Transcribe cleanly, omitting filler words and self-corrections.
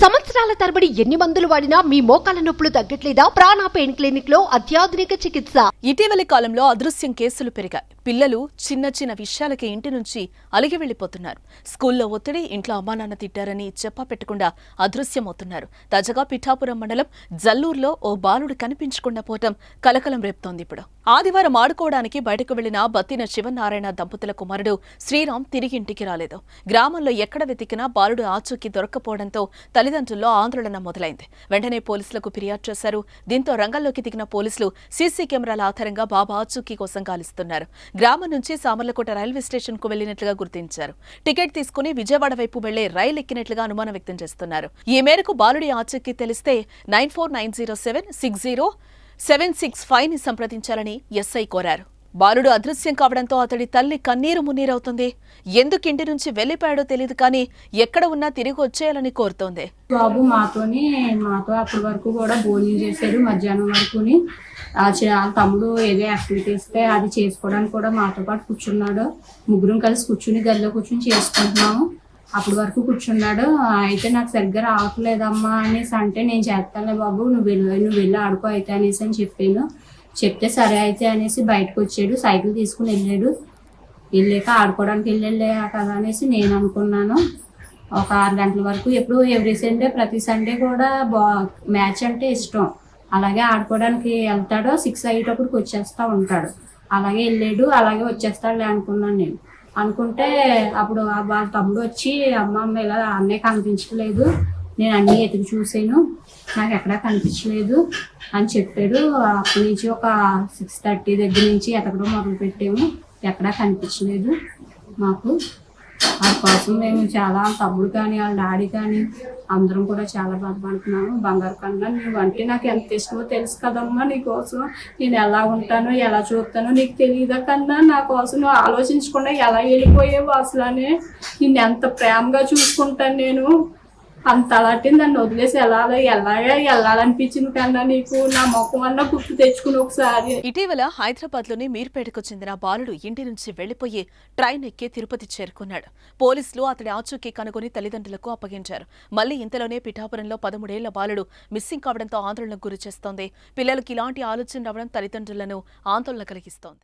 సంవత్సరాల తరబడి ఎన్ని మందులు వాడినా మీ మోకాల నొప్పులు తగ్గట్లేదా? ప్రాణ పెయిన్ క్లినిక్ లో అత్యాధునిక చికిత్స. ఇటీవలి కాలంలో అదృశ్యం కేసులు పెరిగాయి. పిల్లలు చిన్న చిన్న విషయాలకి ఇంటి నుంచి అలిగి వెళ్లిపోతున్నారు. స్కూల్లో ఒత్తిడి, ఇంట్లో అమ్మానాన్న తిట్టారని చెప్పా పెట్టకుండా అదృశ్యమవుతున్నారు. తాజాగా పిఠాపురం మండలం జల్లూరులో ఓ బాలుడు కనిపించకుండా పోవటం కలకలం రేపుతోంది. ఇప్పుడు ఆదివారం ఆడుకోవడానికి బయటకు వెళ్లిన బత్తిన శివనారాయణ దంపతుల కుమారుడు శ్రీరామ్ తిరిగి ఇంటికి రాలేదు. గ్రామంలో ఎక్కడ వెతికినా బాలుడు ఆచూకీ దొరక్కపోవడంతో తల్లిదండ్రుల్లో ఆందోళన మొదలైంది. వెంటనే పోలీసులకు ఫిర్యాదు చేశారు. దీంతో రంగంలోకి దిగిన పోలీసులు సీసీ కెమెరాల ఆధారంగా బాబు ఆచూకీ కోసం గాలిస్తున్నారు. గ్రామం నుంచి సామర్లకోట రైల్వే స్టేషన్ కు వెళ్లినట్లుగా గుర్తించారు. టికెట్ తీసుకుని విజయవాడ వైపు వెళ్లే రైలు ఎక్కినట్లుగా అనుమానం వ్యక్తం చేస్తున్నారు. ఈ మేరకు బాలుడి ఆచూకీ తెలిస్తే 9490760765 ని సంప్రదించాలని ఎస్ఐ కోరారు. బాలుడు అదృశ్యం కావడంతో అతడి తల్లి కన్నీరు మున్నీరవుతుంది. ఎందుకు ఇంటి నుంచి వెళ్లిపోయాడో తెలియదు, కానీ ఎక్కడ ఉన్నా తిరిగి వచ్చేయాలని కోరుతోంది. బాబు మాతో అప్పటి వరకు కూడా భోజనం చేశాడు. మధ్యాహ్నం వరకుని వాళ్ళ తమ్ముడు ఏదో యాక్టివిటీ ఇస్తే అది చేసుకోవడానికి కూడా మాతో పాటు కూర్చున్నాడు. ముగ్గురం కలిసి కూర్చుని గదిలో కూర్చుని చేసుకుంటున్నాము. అప్పటి వరకు కూర్చున్నాడు. అయితే నాకు సరిగ్గా రావట్లేదమ్మా అనేసి అంటే, నేను చేస్తానులే బాబు, నువ్వు వెళ్ళి ఆడుకో అయితే అనేసి అని చెప్పాను. చెప్తే సరే అయితే అనేసి బయటకు వచ్చాడు. సైకిల్ తీసుకుని వెళ్ళాక ఆడుకోవడానికి వెళ్ళే కదా అనేసి నేను అనుకున్నాను. ఒక 6 గంటల వరకు ఎప్పుడు ఎవ్రీ సండే ప్రతి సండే కూడా మ్యాచ్ అంటే ఇష్టం. అలాగే ఆడుకోవడానికి వెళ్తాడు. 6 అయ్యేటప్పటికి వచ్చేస్తూ ఉంటాడు. అలాగే వెళ్ళాడు, అలాగే వచ్చేస్తాడులే అనుకున్నాను నేను. అనుకుంటే అప్పుడు వాళ్ళ తమ్ముడు వచ్చి, అమ్మ ఇలా అన్నయ్య కనిపించలేదు, నేను అన్నీ ఎతికి చూసాను, నాకు ఎక్కడా కనిపించలేదు అని చెప్పాడు. అప్పటి నుంచి ఒక 6:30 దగ్గర నుంచి ఎతకడం మొదలు పెట్టాము. ఎక్కడా కనిపించలేదు మాకు. వాళ్ళ కోసం మేము చాలా, తమ్ముడు కానీ వాళ్ళ డాడీ కానీ అందరం కూడా చాలా బాధపడుతున్నాము. బంగారు కన్నా నువ్వంటే నాకు ఎంత ఇష్టమో తెలుసు కదమ్మా. నీకోసం నేను ఎలా ఉంటానో ఎలా చూస్తానో నీకు తెలియదా కన్నా? నా కోసం నువ్వు ఆలోచించకుండా ఎలా వెళ్ళిపోయావు అసలనే. నిన్ను ఎంత ప్రేమగా చూసుకుంటాను నేను. అంత అలాంటి నన్ను వదిలేసి వెళ్ళాలనిపించింది కన్నా నీకు. నా ముఖం అన్న గుర్తు తెచ్చుకుని ఒకసారి. ఇటీవల హైదరాబాద్ లోని మీర్పేటకు చెందిన బాలుడు ఇంటి నుంచి వెళ్లిపోయి ట్రైన్ ఎక్కి తిరుపతి చేరుకున్నాడు. పోలీసులు అతడి ఆచూకీ కనుగొని తల్లిదండ్రులకు అప్పగించారు. మళ్లీ ఇంతలోనే పిఠాపురంలో 13 ఏళ్ల బాలుడు మిస్సింగ్ కావడంతో ఆందోళనకు గురి చేస్తోంది. పిల్లలకు ఇలాంటి ఆలోచన రావడం తల్లిదండ్రులను ఆందోళన కలిగిస్తోంది.